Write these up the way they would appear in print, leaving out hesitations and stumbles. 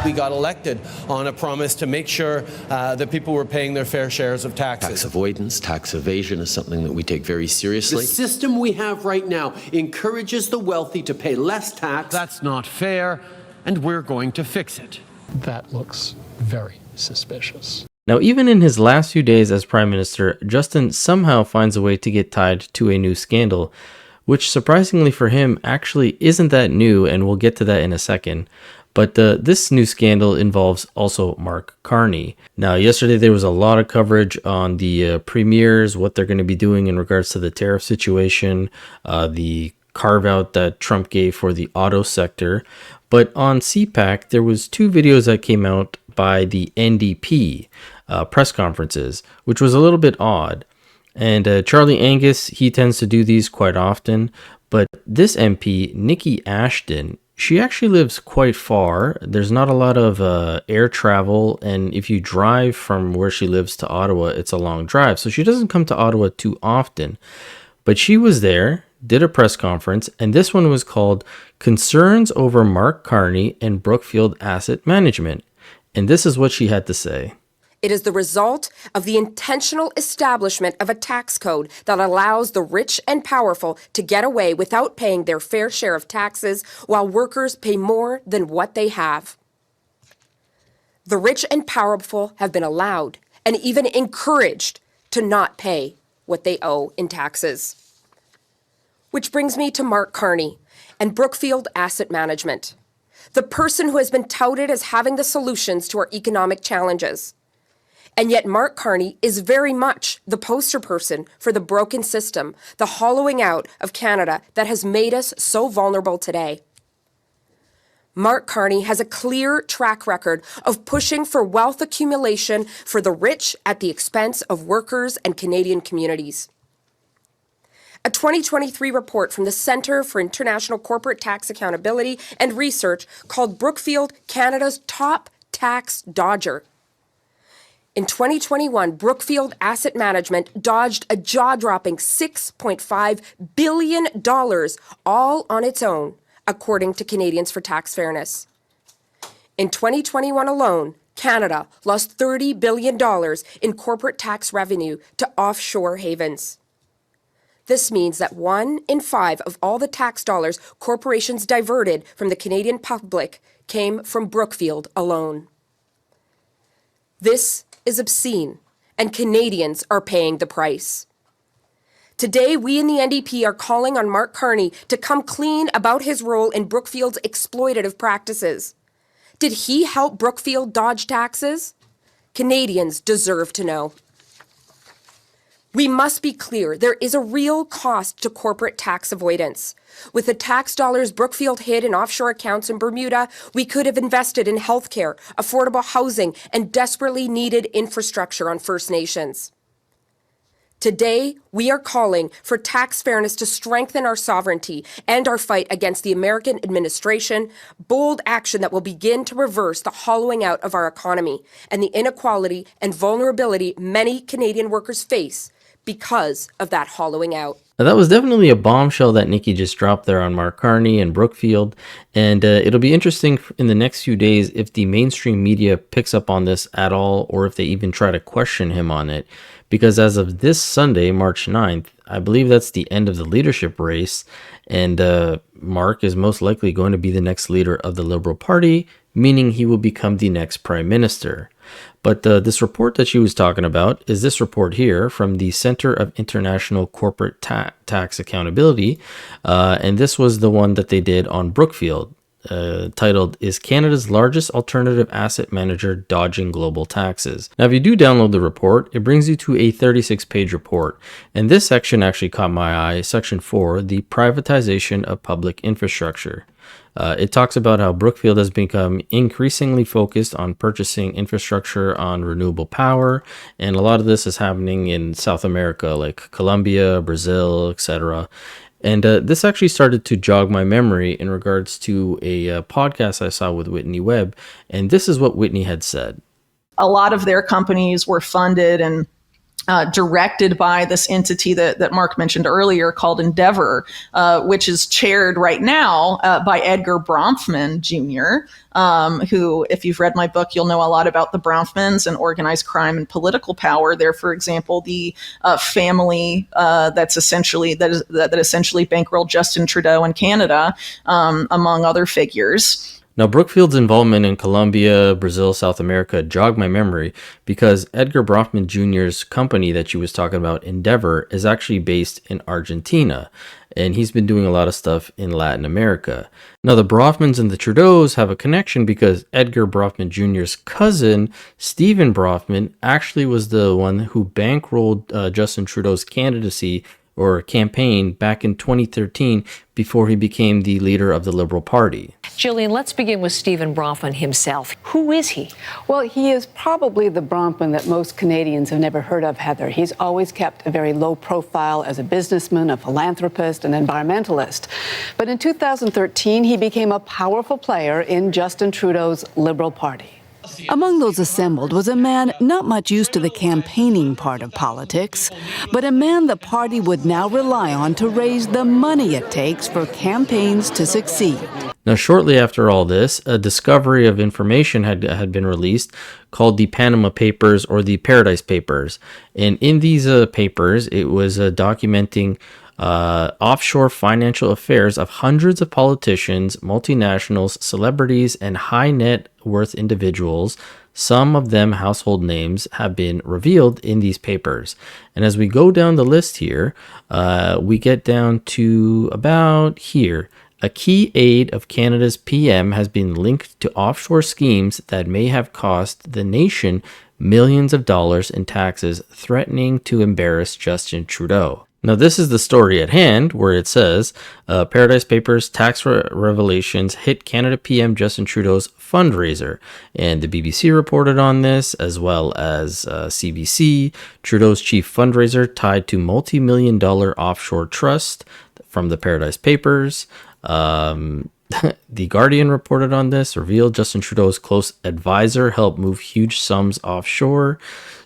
we got elected on a promise to make sure that people were paying their fair shares of taxes. Tax avoidance, tax evasion is something that we take very seriously. The system we have right now encourages the wealthy to pay less tax. That's not fair, and we're going to fix it. That looks very suspicious. Now, even in his last few days as Prime Minister, Justin somehow finds a way to get tied to a new scandal, which surprisingly for him actually isn't that new, and we'll get to that in a second. But this new scandal involves also Mark Carney. Now, yesterday there was a lot of coverage on the premiers, what they're going to be doing in regards to the tariff situation, the carve-out that Trump gave for the auto sector. But on CPAC, there was 2 videos that came out by the NDP press conferences, which was a little bit odd. And Charlie Angus, he tends to do these quite often. But this MP, Nikki Ashton, she actually lives quite far. There's not a lot of air travel. And if you drive from where she lives to Ottawa, it's a long drive. So she doesn't come to Ottawa too often. But she was there, did a press conference, and this one was called Concerns Over Mark Carney and Brookfield Asset Management. And this is what she had to say. It is the result of the intentional establishment of a tax code that allows the rich and powerful to get away without paying their fair share of taxes while workers pay more than what they have. The rich and powerful have been allowed and even encouraged to not pay what they owe in taxes. Which brings me to Mark Carney and Brookfield Asset Management, the person who has been touted as having the solutions to our economic challenges. And yet Mark Carney is very much the poster person for the broken system, the hollowing out of Canada that has made us so vulnerable today. Mark Carney has a clear track record of pushing for wealth accumulation for the rich at the expense of workers and Canadian communities. A 2023 report from the Centre for International Corporate Tax Accountability and Research called Brookfield Canada's top tax dodger. In 2021, Brookfield Asset Management dodged a jaw-dropping $6.5 billion all on its own, according to Canadians for Tax Fairness. In 2021 alone, Canada lost $30 billion in corporate tax revenue to offshore havens. This means that 1 in 5 of all the tax dollars corporations diverted from the Canadian public came from Brookfield alone. This is obscene, and Canadians are paying the price. Today, we in the NDP are calling on Mark Carney to come clean about his role in Brookfield's exploitative practices. Did he help Brookfield dodge taxes? Canadians deserve to know. We must be clear, there is a real cost to corporate tax avoidance. With the tax dollars Brookfield hid in offshore accounts in Bermuda, we could have invested in healthcare, affordable housing, and desperately needed infrastructure on First Nations. Today, we are calling for tax fairness to strengthen our sovereignty and our fight against the American administration, bold action that will begin to reverse the hollowing out of our economy and the inequality and vulnerability many Canadian workers face because of that hollowing out. Now, that was definitely a bombshell that Nikki just dropped there on Mark Carney and Brookfield, and it'll be interesting in the next few days if the mainstream media picks up on this at all, or if they even try to question him on it, because as of this Sunday, March 9th, I believe that's the end of the leadership race, and Mark is most likely going to be the next leader of the Liberal Party, meaning he will become the next Prime Minister. But this report that she was talking about is this report here from the Center of International Corporate Tax Accountability. And this was the one that they did on Brookfield, titled, Is Canada's Largest Alternative Asset Manager Dodging Global Taxes? Now, if you do download the report, it brings you to a 36-page report. And this section actually caught my eye, Section 4, the privatization of public infrastructure. It talks about how Brookfield has become increasingly focused on purchasing infrastructure on renewable power, and a lot of this is happening in South America, like Colombia, Brazil, etc. And this actually started to jog my memory in regards to a podcast I saw with Whitney Webb, and this is what Whitney had said. A lot of their companies were funded and directed by this entity that Mark mentioned earlier called Endeavor, which is chaired right now by Edgar Bronfman Jr., who, if you've read my book, you'll know a lot about the Bronfmans and organized crime and political power. They're, for example, the family that essentially bankrolled Justin Trudeau in Canada, among other figures. Now, Brookfield's involvement in Colombia, Brazil, South America jogged my memory because Edgar Bronfman Jr.'s company that you was talking about, Endeavor, is actually based in Argentina, and he's been doing a lot of stuff in Latin America. Now, the Bronfmans and the Trudeaus have a connection because Edgar Bronfman Jr.'s cousin, Stephen Bronfman, actually was the one who bankrolled Justin Trudeau's candidacy or campaign back in 2013 before he became the leader of the Liberal Party. Jillian, let's begin with Stephen Bronfman himself. Who is he? Well, he is probably the Bronfman that most Canadians have never heard of, Heather. He's always kept a very low profile as a businessman, a philanthropist, an environmentalist. But in 2013, he became a powerful player in Justin Trudeau's Liberal Party. Among those assembled was a man not much used to the campaigning part of politics, but a man the party would now rely on to raise the money it takes for campaigns to succeed. Now, shortly after all this, a discovery of information had been released called the Panama Papers or the Paradise Papers. And in these papers, it was documenting offshore financial affairs of hundreds of politicians, multinationals, celebrities, and high net worth individuals. Some of them household names have been revealed in these papers. And as we go down the list here, we get down to about here. A key aide of Canada's PM has been linked to offshore schemes that may have cost the nation millions of dollars in taxes, threatening to embarrass Justin Trudeau. Now, this is the story at hand, where it says, Paradise Papers tax revelations hit Canada PM Justin Trudeau's fundraiser. And the BBC reported on this, as well as CBC. Trudeau's chief fundraiser tied to multi-million-dollar offshore trust from the Paradise Papers. The Guardian reported on this, revealed Justin Trudeau's close advisor helped move huge sums offshore.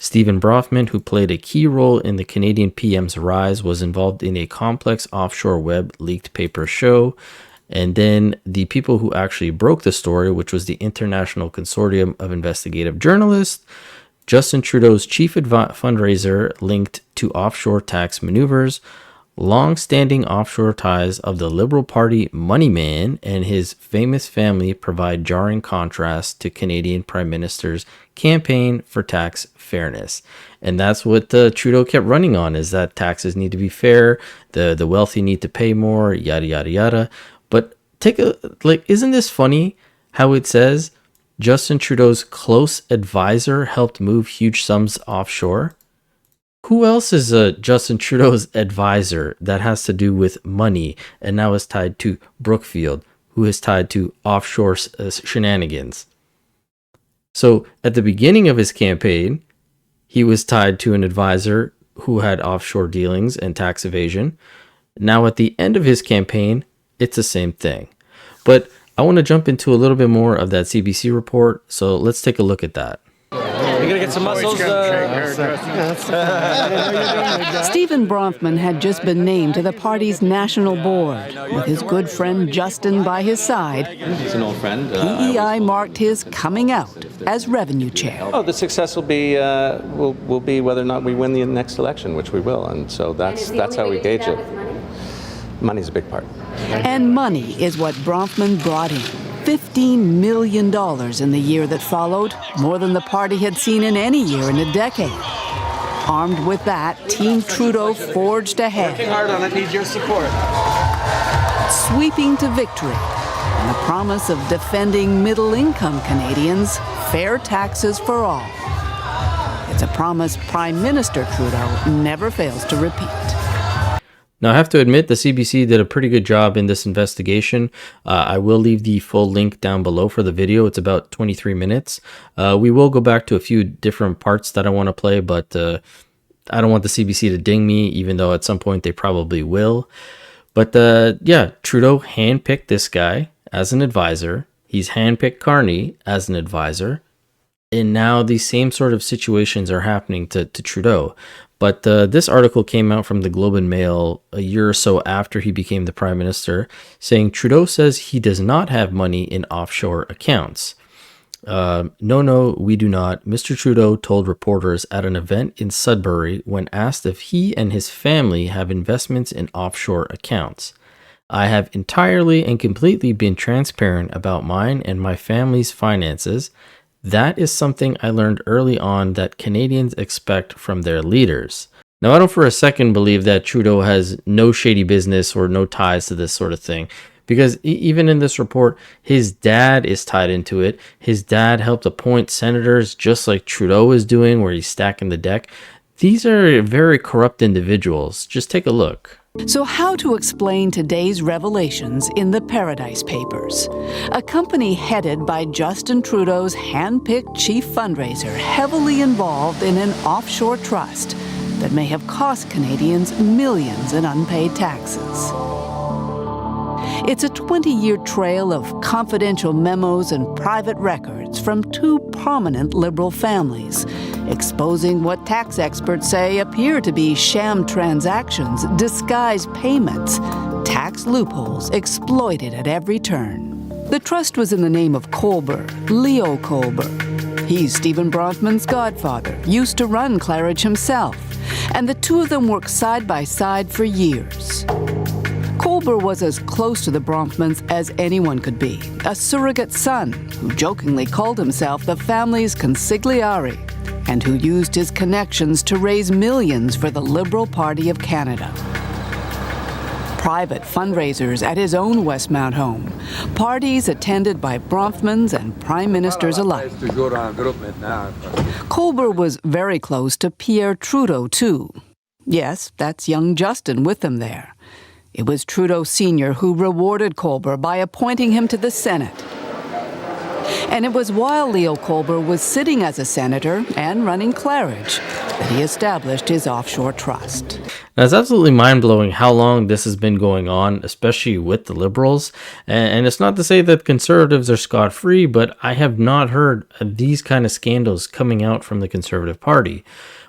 Stephen Bronfman, who played a key role in the Canadian PM's rise, was involved in a complex offshore web leaked paper show. And then the people who actually broke the story, which was the International Consortium of Investigative Journalists, Justin Trudeau's chief fundraiser linked to offshore tax maneuvers. Long-standing offshore ties of the Liberal Party money man and his famous family provide jarring contrast to Canadian Prime Minister's campaign for tax fairness. And that's what Trudeau kept running on, is that taxes need to be fair, the wealthy need to pay more, yada, yada, yada. But isn't this funny how it says Justin Trudeau's close advisor helped move huge sums offshore? Who else is Justin Trudeau's advisor that has to do with money and now is tied to Brookfield, who is tied to offshore shenanigans? So at the beginning of his campaign, he was tied to an advisor who had offshore dealings and tax evasion. Now at the end of his campaign, it's the same thing. But I want to jump into a little bit more of that CBC report, so let's take a look at that. You're going to get some muscles. Stephen Bronfman had just been named to the party's national board. With his good friend Justin by his side, He's an old friend. PEI marked his coming out as revenue chair. Oh, the success will be whether or not we win the next election, which we will, and so that's how we gauge it. Money's a big part. And money is what Bronfman brought in. $15 million in the year that followed, more than the party had seen in any year in a decade. Armed with that, Team Trudeau forged ahead. Working hard on it, need your support. Sweeping to victory, and the promise of defending middle-income Canadians, fair taxes for all. It's a promise Prime Minister Trudeau never fails to repeat. Now, I have to admit, the CBC did a pretty good job in this investigation. I will leave the full link down below for the video. It's about 23 minutes. We will go back to a few different parts that I want to play, but I don't want the CBC to ding me, even though at some point they probably will. But yeah, Trudeau handpicked this guy as an advisor. He's handpicked Carney as an advisor. And now these same sort of situations are happening to Trudeau. But this article came out from the Globe and Mail a year or so after he became the prime minister, saying Trudeau says he does not have money in offshore accounts. No, we do not. Mr. Trudeau told reporters at an event in Sudbury when asked if he and his family have investments in offshore accounts. I have entirely and completely been transparent about mine and my family's finances. That is something I learned early on that Canadians expect from their leaders. Now, I don't for a second believe that Trudeau has no shady business or no ties to this sort of thing, because even in this report, his dad is tied into it. His dad helped appoint senators just like Trudeau is doing, where he's stacking the deck. These are very corrupt individuals. Just take a look. So how to explain today's revelations in the Paradise Papers? A company headed by Justin Trudeau's hand-picked chief fundraiser, heavily involved in an offshore trust that may have cost Canadians millions in unpaid taxes. It's a 20-year trail of confidential memos and private records from two prominent Liberal families, exposing what tax experts say appear to be sham transactions, disguised payments, tax loopholes exploited at every turn. The trust was in the name of Colber, Leo Colber. He's Stephen Bronfman's godfather, used to run Claridge himself, and the two of them worked side by side for years. Colber was as close to the Bronfmans as anyone could be, a surrogate son who jokingly called himself the family's consigliere and who used his connections to raise millions for the Liberal Party of Canada. Private fundraisers at his own Westmount home, parties attended by Bronfmans and prime ministers alike. Colber was very close to Pierre Trudeau, too. Yes, that's young Justin with him there. It was Trudeau Sr. who rewarded Colber by appointing him to the Senate. And it was while Leo Colber was sitting as a senator and running Claridge that he established his offshore trust. Now, it's absolutely mind-blowing how long this has been going on, especially with the Liberals. And it's not to say that Conservatives are scot-free, but I have not heard of these kind of scandals coming out from the Conservative Party.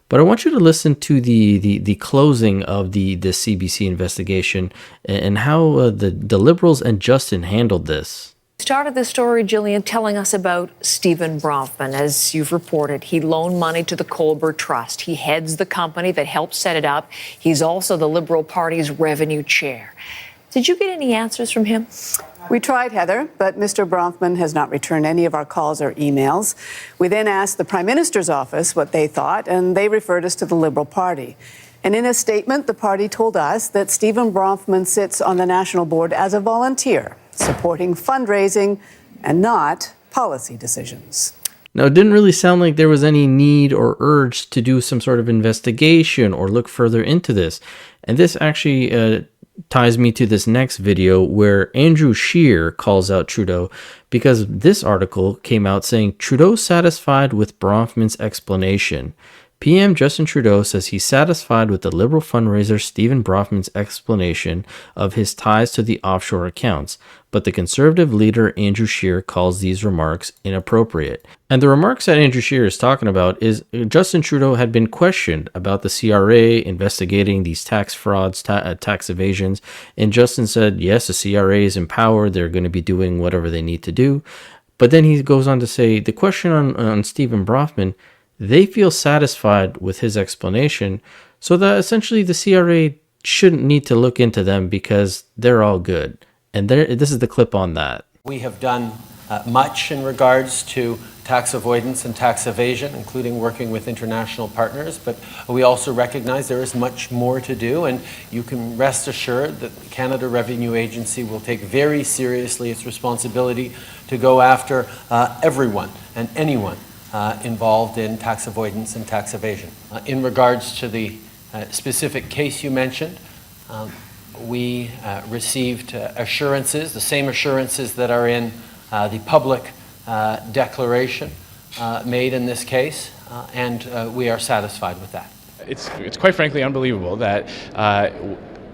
But I want you to listen to the closing of the CBC investigation and how the Liberals and Justin handled this. Started this story, Gillian, telling us about Stephen Bronfman. As you've reported, he loaned money to the Colber Trust. He heads the company that helped set it up. He's also the Liberal Party's revenue chair. Did you get any answers from him? We tried, Heather, but Mr. Bronfman has not returned any of our calls or emails. We then asked the Prime Minister's office what they thought, and they referred us to the Liberal Party. And in a statement, the party told us that Stephen Bronfman sits on the national board as a volunteer, supporting fundraising and not policy decisions. Now, it didn't really sound like there was any need or urge to do some sort of investigation or look further into this. And this actually ties me to this next video where Andrew Scheer calls out Trudeau because this article came out saying Trudeau satisfied with Bronfman's explanation. PM Justin Trudeau says he's satisfied with the Liberal fundraiser Stephen Bronfman's explanation of his ties to the offshore accounts, but the Conservative leader Andrew Scheer calls these remarks inappropriate. And the remarks that Andrew Scheer is talking about is Justin Trudeau had been questioned about the CRA investigating these tax frauds, tax evasions, and Justin said, yes, the CRA is empowered, they're going to be doing whatever they need to do. But then he goes on to say, the question on Stephen Bronfman, they feel satisfied with his explanation, so that essentially the CRA shouldn't need to look into them because they're all good. And this is the clip on that. We have done much in regards to tax avoidance and tax evasion, including working with international partners, but we also recognize there is much more to do, and you can rest assured that the Canada Revenue Agency will take very seriously its responsibility to go after everyone and anyone involved in tax avoidance and tax evasion. In regards to the specific case you mentioned, we received assurances, the same assurances that are in the public declaration made in this case, and we are satisfied with that. It's quite frankly unbelievable that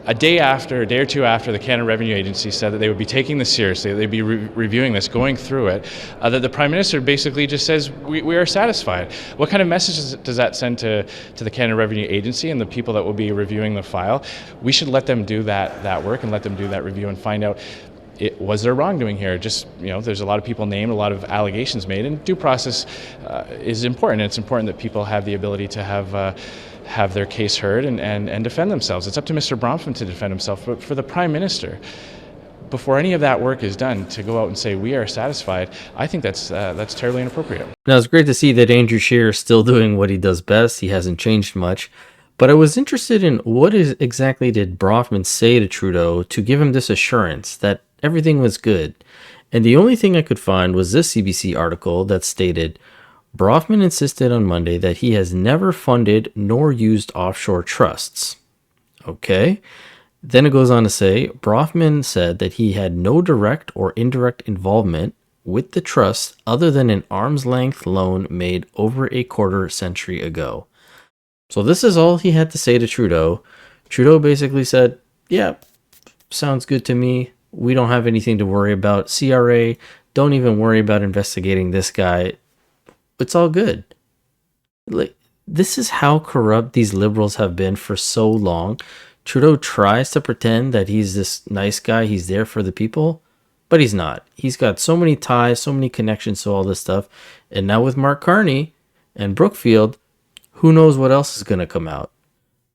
a day or two after the Canada Revenue Agency said that they would be taking this seriously, they'd be reviewing this, going through it, that the Prime Minister basically just says, we are satisfied. What kind of message does that send to the Canada Revenue Agency and the people that will be reviewing the file? We should let them do that work and let them do that review and find out, was there wrongdoing here? Just, there's a lot of people named, a lot of allegations made, and due process is important. It's important that people have the ability to have their case heard and defend themselves. It's up to Mr. Bronfman to defend himself, but for the Prime Minister, before any of that work is done, to go out and say we are satisfied, I think that's terribly inappropriate. Now, it's great to see that Andrew Scheer is still doing what he does best. He hasn't changed much. But I was interested in exactly did Bronfman say to Trudeau to give him this assurance that everything was good. And the only thing I could find was this CBC article that stated, Bronfman insisted on Monday that he has never funded nor used offshore trusts. Okay. Then it goes on to say, Bronfman said that he had no direct or indirect involvement with the trust other than an arm's length loan made over a quarter century ago. So this is all he had to say to Trudeau. Trudeau basically said, yeah, sounds good to me. We don't have anything to worry about. CRA, don't even worry about investigating this guy. It's all good. This is how corrupt these Liberals have been for so long. Trudeau tries to pretend that he's this nice guy. He's there for the people, but he's not. He's got so many ties, so many connections to all this stuff. And now with Mark Carney and Brookfield, who knows what else is going to come out.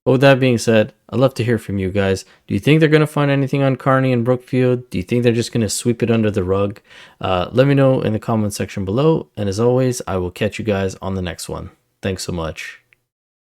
But with that being said, I'd love to hear from you guys. Do you think they're going to find anything on Carney and Brookfield? Do you think they're just going to sweep it under the rug? Let me know in the comment section below. And as always, I will catch you guys on the next one. Thanks so much.